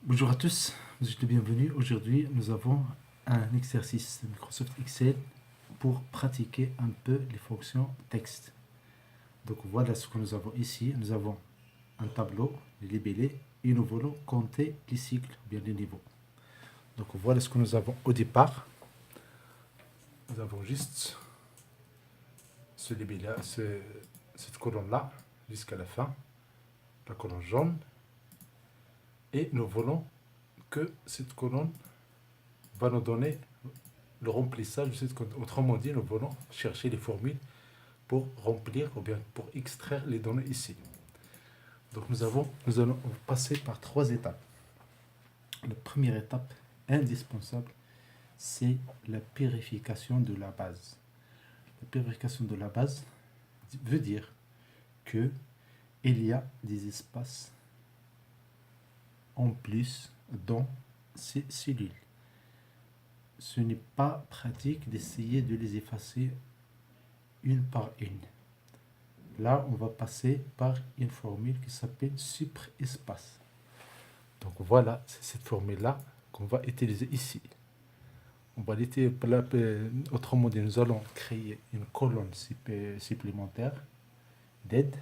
Bonjour à tous, vous êtes les bienvenus. Aujourd'hui, nous avons un exercice de Microsoft Excel pour pratiquer un peu les fonctions texte. Donc voilà ce que nous avons ici. Nous avons un tableau libellé et nous voulons compter les cycles, ou bien les niveaux. Donc voilà ce que nous avons au départ. Nous avons juste ce libellé, cette colonne-là jusqu'à la fin, la colonne jaune. Et nous voulons que cette colonne va nous donner le remplissage de cette colonne. Autrement dit, nous voulons chercher les formules pour remplir ou bien pour extraire les données ici. Donc nous allons passer par trois étapes. La première étape indispensable, c'est la purification de la base. La purification de la base veut dire que il y a des espaces en plus dans ces cellules. Ce n'est pas pratique d'essayer de les effacer une par une. Là, on va passer par une formule qui s'appelle suprespace. Donc voilà, c'est cette formule-là qu'on va utiliser ici. On va autrement dit, nous allons créer une colonne supplémentaire d'aide.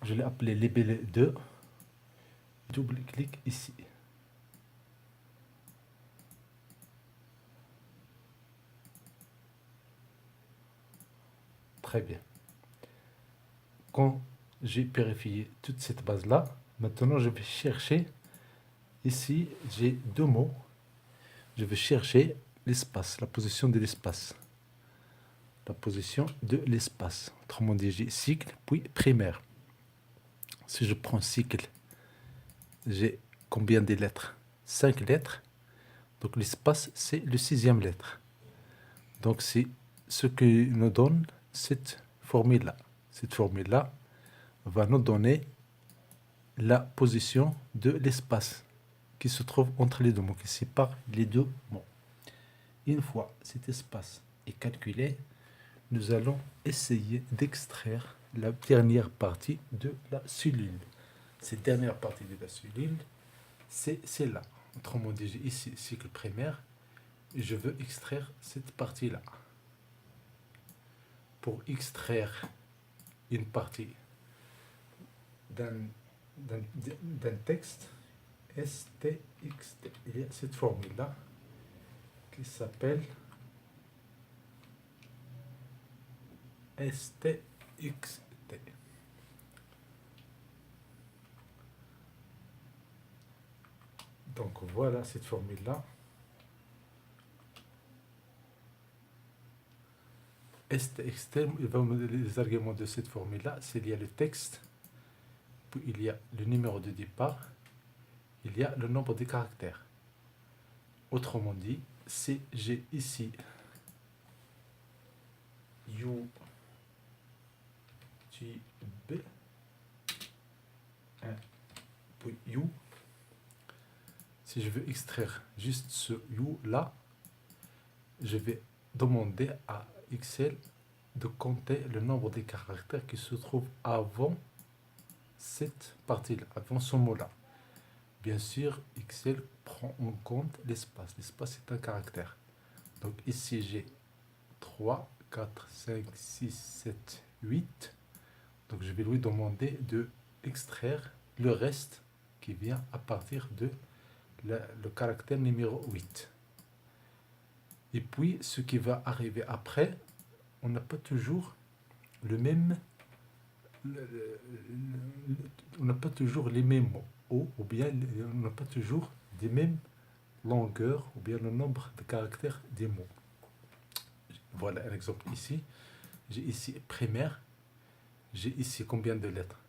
Je l'ai appelée label 2. Double-clic ici. Très bien. Quand j'ai purifié toute cette base-là, maintenant je vais chercher, ici j'ai deux mots, je vais chercher l'espace, la position de l'espace. La position de l'espace. Autrement dit, j'ai cycle, puis primaire. Si je prends cycle, j'ai combien de lettres? 5 lettres. Donc l'espace, c'est le 6e lettre. Donc c'est ce que nous donne cette formule-là. Cette formule-là va nous donner la position de l'espace qui se trouve entre les deux mots, qui sépare les deux mots. Une fois cet espace est calculé, nous allons essayer d'extraire la dernière partie de la cellule. Cette dernière partie de la cellule, c'est celle-là. Autrement dit, j'ai ici cycle primaire et je veux extraire cette partie-là. Pour extraire une partie d'un texte, STXT, il y a cette formule-là qui s'appelle STXT. Donc voilà cette formule-là. STXT, les arguments de cette formule-là, c'est il y a le texte, puis il y a le numéro de départ, il y a le nombre de caractères. Autrement dit, si j'ai ici U, G, B, 1, puis U, si je veux extraire juste ce U là, je vais demander à Excel de compter le nombre de caractères qui se trouvent avant cette partie-là, avant ce mot-là. Bien sûr, Excel prend en compte l'espace. L'espace est un caractère. Donc ici, j'ai 3, 4, 5, 6, 7, 8. Donc je vais lui demander de extraire le reste qui vient à partir de le caractère numéro 8. Et puis, ce qui va arriver après, on n'a pas toujours le même... on n'a pas toujours les mêmes mots, ou bien on n'a pas toujours des mêmes longueurs, ou bien le nombre de caractères des mots. Voilà un exemple ici. J'ai ici primaire. J'ai ici combien de lettres?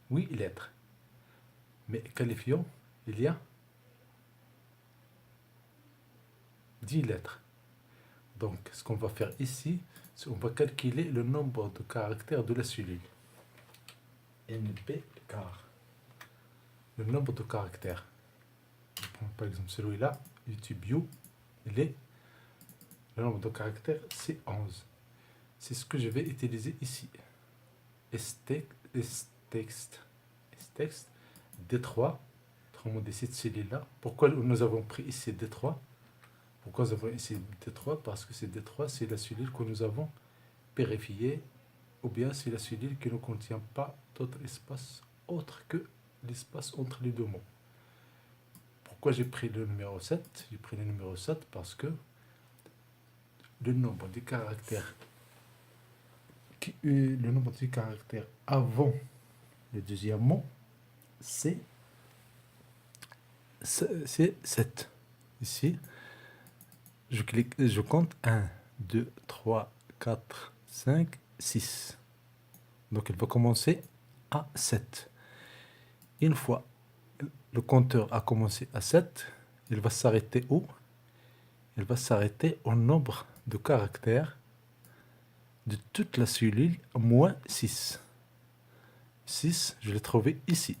8 lettres. Mais qualifions, il y a 10 lettres. Donc, ce qu'on va faire ici, c'est qu'on va calculer le nombre de caractères de la cellule. NP car. Le nombre de caractères. Je prends par exemple celui-là, YouTube U, le nombre de caractères, c'est 11. C'est ce que je vais utiliser ici. Stext D3, Autrement dit, cette cellule-là. Pourquoi nous avons pris ici D3? Pourquoi nous avons ici D3? Parce que c'est D3, c'est la cellule que nous avons périfiée, ou bien c'est la cellule qui ne contient pas d'autre espace autre que l'espace entre les deux mots. Pourquoi j'ai pris le numéro 7? J'ai pris le numéro 7 parce que le nombre de caractères avant le deuxième mot, c'est 7. Ici, je compte 1, 2, 3, 4, 5, 6. Donc, il va commencer à 7. Une fois le compteur a commencé à 7, il va s'arrêter où? Il va s'arrêter au nombre de caractères de toute la cellule moins 6. 6, je l'ai trouvé ici.